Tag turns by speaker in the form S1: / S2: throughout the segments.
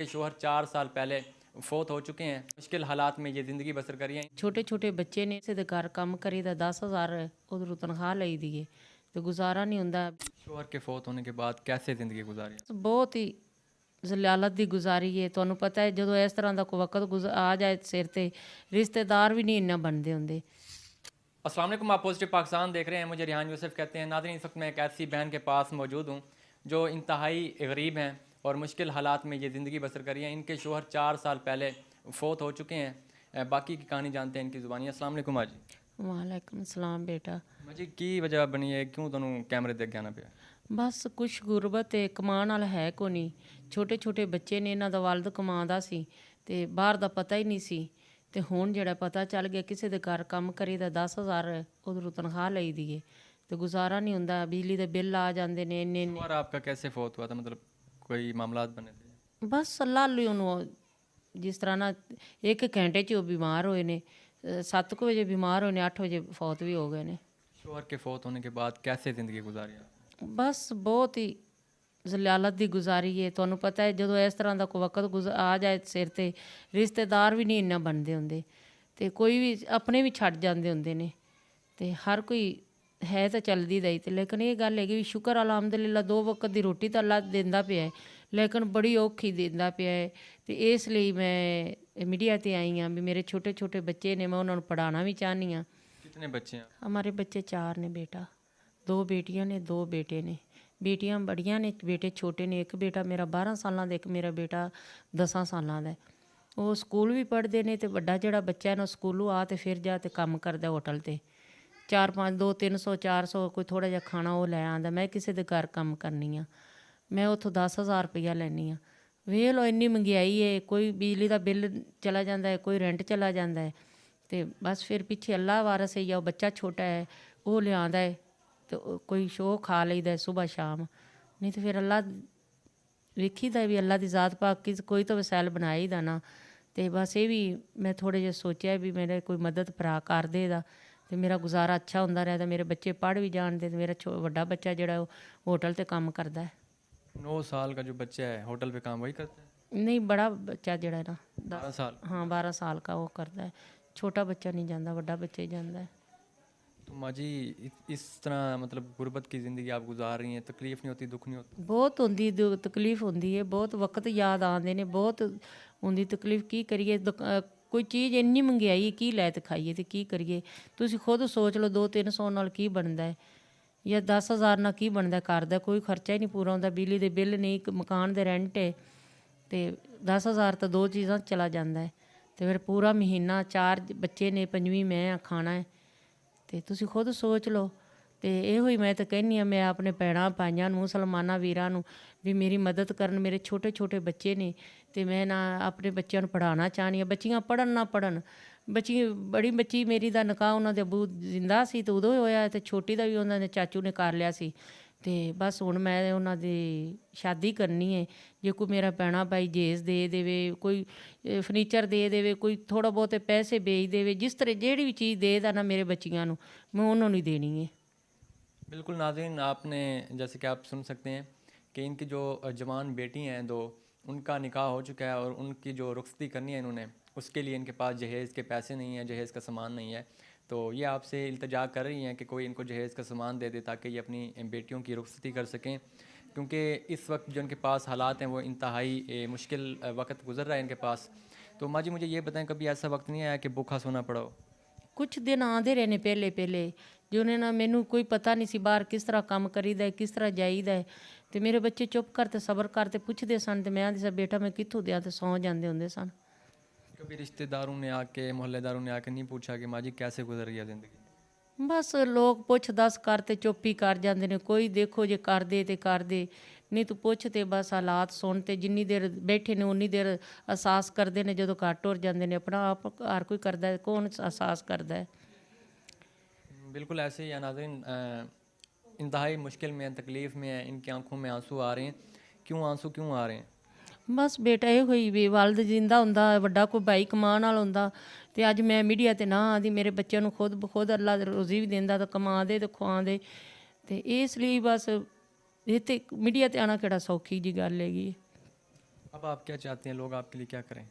S1: के शोहर 4 साल पहले फौत हो चुके हैं। मुश्किल हालात में ये ज़िंदगी बसर करी हैं।
S2: छोटे छोटे बच्चे ने इसे घर काम करीदा 10,000 उधरों तनख्वाह लई दी है तो गुजारा नहीं होंदा।
S1: शोहर के फौत होने के बाद कैसे ज़िंदगी गुजारी?
S2: बहुत ही जलालत दी गुजारी है। ਤੁਹਾਨੂੰ ਪਤਾ ਹੈ ਜਦੋਂ ਇਸ ਤਰ੍ਹਾਂ ਦਾ ਕੋਈ ਵਕਤ ਆ ਜਾਏ ਸਿਰ ਤੇ ਰਿਸ਼ਤੇਦਾਰ भी नहीं ਇੰਨਾ ਬਣਦੇ ਹੁੰਦੇ।
S1: अस्सलाम वालेकुम, आप पॉजिटिव पाकिस्तान देख रहे हैं। मुझे रिहान यूसुफ कहते हैं। नाज़रीन, इस वक्त मैं एक ऐसी बहन के पास मौजूद हूँ जो इंतहाई गरीब हैं और मुश्किल हालात में ये ज़िंदगी बसर करी हैं। इनके शोहर 4 साल पहले फौत हो चुके हैं। बाकी की कहानी जानते हैं इनकी ज़ुबानी। अस्सलाम वालेकुम माजी।
S2: वालेकुम सलाम बेटा।
S1: माजी की वजह बनी है, क्यों तुहानू कैमरे दे आना पिया?
S2: ਬਸ ਕੁਛ ਗੁਰਬਤ ਹੈ, ਕਮਾਉਣ ਵਾਲਾ ਹੈ ਕੋ ਨਹੀਂ। ਛੋਟੇ ਛੋਟੇ ਬੱਚੇ ਨੇ, ਇਹਨਾਂ ਦਾ ਵਾਲਦ ਕਮਾਉਂਦਾ ਸੀ ਤੇ ਬਾਹਰ ਦਾ ਪਤਾ ਹੀ ਨਹੀਂ ਸੀ। ਤੇ ਹੁਣ ਜਿਹੜਾ ਪਤਾ ਚੱਲ ਗਿਆ ਕਿਸੇ ਦੇ ਘਰ ਕੰਮ ਕਰੀਦਾ 10,000 ਉਧਰੋਂ ਤਨਖਾਹ ਲਈ ਦੀ ਏ ਤੇ ਗੁਜ਼ਾਰਾ ਨਹੀਂ ਹੁੰਦਾ। ਬਿਜਲੀ ਦੇ ਬਿੱਲ ਆ ਜਾਂਦੇ ਨੇ ਇੰਨੇ ਇੰਨੇ।
S1: और आपका कैसे फौत हुआ था, मतलब कोई मामलात बने थे?
S2: ਬਸ ਅੱਲਾ ਲਈ ਉਹਨੂੰ ਜਿਸ ਤਰ੍ਹਾਂ ਨਾ 1 ਘੰਟੇ 'ਚ ਉਹ ਬਿਮਾਰ ਹੋਏ ਨੇ। 7 ਵਜੇ ਬਿਮਾਰ ਹੋਏ ਨੇ, 8 ਵਜੇ ਫੌਤ ਵੀ ਹੋ ਗਏ ਨੇ।
S1: शोहर के फौत होने के बाद कैसे ज़िंदगी गुजारी आप?
S2: ਬਸ ਬਹੁਤ ਹੀ ਜ਼ਲਾਲਤ ਦੀ ਗੁਜ਼ਾਰੀ ਹੈ। ਤੁਹਾਨੂੰ ਪਤਾ ਹੈ ਜਦੋਂ ਇਸ ਤਰ੍ਹਾਂ ਦਾ ਕੋਈ ਵਕਤ ਆ ਜਾਏ ਸਿਰ ਤੇ ਰਿਸ਼ਤੇਦਾਰ ਵੀ ਨਹੀਂ ਇੰਨਾ ਬਣਦੇ ਹੁੰਦੇ ਤੇ ਕੋਈ ਵੀ ਆਪਣੇ ਵੀ ਛੱਡ ਜਾਂਦੇ ਹੁੰਦੇ ਨੇ ਤੇ ਹਰ ਕੋਈ ਹੈ ਤਾਂ ਚਲਦੀ ਦਾ ਹੀ। ਤੇ ਲੇਕਿਨ ਇਹ ਗੱਲ ਹੈਗੀ ਵੀ ਸ਼ੁਕਰ ਅਲਹਮਦੁਲਿਲਾ 2 ਵਕਤ ਦੀ ਰੋਟੀ ਤਾਂ ਅੱਲਾ ਦਿੰਦਾ ਪਿਆ ਹੈ, ਲੇਕਿਨ ਬੜੀ ਔਖੀ ਦਿੰਦਾ ਪਿਆ ਹੈ। ਤੇ ਇਸ ਲਈ ਮੈਂ ਮੀਡੀਆ ਤੇ ਆਈ ਹਾਂ ਵੀ ਮੇਰੇ ਛੋਟੇ ਛੋਟੇ ਬੱਚੇ ਨੇ, ਮੈਂ ਉਹਨਾਂ ਨੂੰ ਪੜ੍ਹਾਉਣਾ ਵੀ ਚਾਹੁੰਦੀ ਹਾਂ।
S1: कितने बच्चे हैं?
S2: हमारे बच्चे 4 ने बेटा, 2 बेटियां ने 2 बेटे ने। बेटियां बड़ियां ने, बेटे छोटे ने। एक बेटा मेरा 12 साल का, एक मेरा बेटा 10 साल का। वो स्कूल भी पढ़ते हैं तो बड़ा जोड़ा बच्चा है ना स्कूलों आ तो फिर जा तो काम करता होटल ते 4-5 200-300 400 कोई थोड़ा जिहा खाना वो लै आंदा। मैं किसी के घर काम करनी हाँ, मैं उतों 10,000 रुपया लैनी हाँ। वेख लो इन्नी महंगाई है, कोई बिजली का बिल चला जाता है, कोई रेंट चला जाता है। तो बस फिर पिछे अल्लाह वारस है या बच्चा छोटा है वो लिया है तो कोई शो खा लेदा सुबह शाम। नहीं तो फिर अल्लाह वेखीदा भी अल्लाह की ज़ात पाक की कोई तो वसैल बनाई दा ना। तो बस ये भी मैं थोड़े जे सोचा भी मेरे कोई मदद भरा कर देदा तो मेरा गुजारा अच्छा होंदा रहता। मेरे बच्चे पढ़ भी जाते। मेरा वड्डा बच्चा जोड़ा होटल ते काम करता है।
S1: 9 साल का जो बच्चा है होटल पे काम वही करता है?
S2: नहीं, बड़ा बच्चा जोड़ा ना
S1: 12 साल।
S2: हाँ 12 साल का वो करता है। छोटा बच्चा नहीं जाता, बड़ा बच्चा ही जाता है।
S1: तो माँ जी इस तरह मतलब गुर्बत की ज़िंदगी आप गुजार रही हैं, तकलीफ़ नहीं होती, दुख नहीं होता?
S2: बहुत होंदी तकलीफ होंदी है, बहुत वक्त याद आते ने, बहुत होंदी तकलीफ। की करिए कोई चीज़ इन्नी महंगाई है की लै ते खाइए तो की करिए। तुसी खुद सोच लो 200-300 नाल की बनता है या 10,000 नाल की बनता है। घर दा कोई खर्चा ही नहीं पूरा होंदा। बिजली दे बिल नहीं, मकान दे रेंट है तो 10,000 तो 2 चीज़ां चला जाता है। तो फिर पूरा महीना 4 बच्चे ने, 5वीं मैं खाना है तो तुसी खुद सोच लो। तो यो ही मैं तो कहनी हाँ, मैं अपने भैणां भाइयां नूं, मुसलमाना वीरां नूं भी मेरी मदद करन। मेरे छोटे छोटे बच्चे ने तो मैं ना अपने बच्चों पढ़ाना चाहनी हाँ। बच्चियां पढ़न ना पढ़न, बच्ची बड़ी बच्ची मेरी दा निकाह उन्हां दे अबू जिंदा सी तो उदों ही होया ते छोटी दा भी उन्हां दे चाचू ने कर लिया सी। तो बस हुण मैं उन्हां दी शादी करनी है। जे कोई मेरा भैणा भाई जेज दे देवे, कोई फर्नीचर दे देवे, कोई थोड़ा बहुत पैसे बेच देवे, जिस तरह जेड़ी भी चीज़ दे दा ना मेरे बच्चियां नूं मैं उन्होंने ही देनी है।
S1: बिल्कुल नाज़रीन, आपने जैसे कि आप सुन सकते हैं कि इनकी जो जवान बेटी हैं 2, उनका निकाह हो चुका है और उनकी जो रुखसती करनी है इन्होंने, उसके लिए इनके पास जहेज़ के पैसे नहीं हैं, जहेज़ का सामान नहीं है। तो ये आपसे इल्तिजा कर रही हैं कि कोई इनको जहेज़ का सामान दे दे ताकि ये अपनी बेटियों की रुखसती कर सकें, क्योंकि इस वक्त जो इनके पास हालात हैं वो इंतहाई मुश्किल वक्त गुजर रहा है इनके पास। तो माँ जी मुझे ये बताएं, कभी ऐसा वक्त नहीं आया कि भूखा सोना पड़ा हो?
S2: कुछ दिन आते रहे ने पहले पहले जो ने ना मैनू कोई पता नहीं सी बाहर किस तरह काम करीदा है, किस तरह जाईदा है। तो मेरे बच्चे चुप करते सबर करते पुछते सन तो मैं आती सा बेटा मैं कित्थों दिया तो सौ जाते होंगे सन।
S1: कभी रिश्तेदारों ने आके, मोहल्लेदारों ने आके नहीं पूछा कि माँ जी कैसे गुजर रही है ज़िंदगी?
S2: बस लोग पुछ दस करते चुप ही कर जाते हैं। कोई देखो जे कर दे तो कर दे, नहीं तो पुछते बस हालात सुनते। जिन्नी देर बैठे ने उन्नी देर एहसास करते हैं, जो घर टुर जाते हैं अपना आप हर कोई करता है, कौन एहसास करता है।
S1: बिल्कुल ऐसे ही है नाज़रीन, इंतहाई मुश्किल में, तकलीफ़ में है। इनकी आंखों में आंसू आ रहे हैं। क्यों आंसू क्यों आ रहे हैं?
S2: बस बेटा ये हुई भी वालद जिंदा होंदा, वड्डा कोई भाई कमान वाला होंदा ते अज मैं मीडिया ते ना आंदी। मेरे बच्चों खुद बखुद अल्लाह रोज़ी भी देंदा तो कमा दे तो खुआ दे। तो इसलिए बस ये ते मीडिया ते आना केड़ा सौखी जी गल हैगी।
S1: अब आप क्या चाहते हैं लोग आपके लिए क्या करें?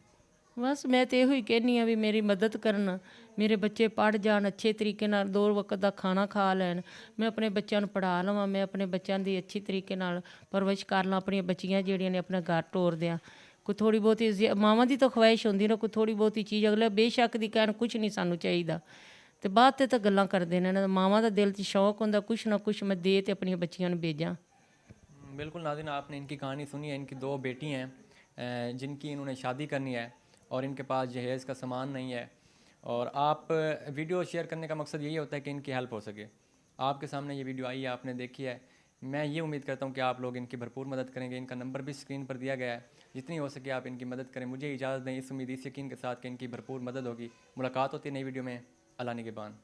S2: ਬਸ ਮੈਂ ਤੇ ਇਹੋ ਹੀ ਕਹਿੰਦੀ ਆ ਵੀ ਮੇਰੀ ਮਦਦ ਕਰਨ, ਮੇਰੇ ਬੱਚੇ ਪੜ੍ਹ ਜਾਣ, ਅੱਛੇ ਤਰੀਕੇ ਨਾਲ 2 ਵਕਤ ਦਾ ਖਾਣਾ ਖਾ ਲੈਣ, ਮੈਂ ਆਪਣੇ ਬੱਚਿਆਂ ਨੂੰ ਪੜ੍ਹਾ ਲਵਾਂ, ਮੈਂ ਆਪਣੇ ਬੱਚਿਆਂ ਦੀ ਅੱਛੀ ਤਰੀਕੇ ਨਾਲ ਪਰਵਰਿਸ਼ ਕਰ ਲਾਂ, ਆਪਣੀਆਂ ਬੱਚੀਆਂ ਜਿਹੜੀਆਂ ਨੇ ਆਪਣਾ ਘਰ ਤੋਰ ਦਿਆਂ। ਕੋਈ ਥੋੜ੍ਹੀ ਬਹੁਤੀ ਮਾਵਾਂ ਦੀ ਤਾਂ ਖਵਾਇਸ਼ ਹੁੰਦੀ ਨਾ, ਕੋਈ ਥੋੜ੍ਹੀ ਬਹੁਤੀ ਚੀਜ਼ ਅਗਲਾ ਬੇਸ਼ੱਕ ਦੀ ਕਹਿਣ ਕੁਛ ਨਹੀਂ ਸਾਨੂੰ ਚਾਹੀਦਾ, ਤੇ ਬਾਅਦ ਤੇ ਤਾਂ ਗੱਲਾਂ ਕਰਦੇ ਨੇ। ਇਹਨਾਂ ਦਾ ਮਾਵਾਂ ਦਾ ਦਿਲ 'ਚ ਸ਼ੌਕ ਹੁੰਦਾ ਕੁਛ ਨਾ ਕੁਛ ਮੈਂ ਦੇ ਤੇ ਆਪਣੀਆਂ ਬੱਚੀਆਂ ਨੂੰ ਭੇਜਾਂ।
S1: बिल्कुल नाज़रीन, आपने इनकी कहानी सुनी है। इनकी 2 बेटी हैं जिनकी इन्होंने शादी करनी है और इनके पास जहेज़ का सामान नहीं है। और आप वीडियो शेयर करने का मकसद यही होता है कि इनकी हेल्प हो सके। आपके सामने ये वीडियो आई है, आपने देखी है। मैं ये उम्मीद करता हूँ कि आप लोग इनकी भरपूर मदद करेंगे। इनका नंबर भी स्क्रीन पर दिया गया है, जितनी हो सके आप इनकी मदद करें। मुझे इजाज़त दें इस उम्मीद, इस यकीन के साथ कि इनकी भरपूर मदद होगी। मुलाकात होती है नई वीडियो में। अल्लाह निगहबान।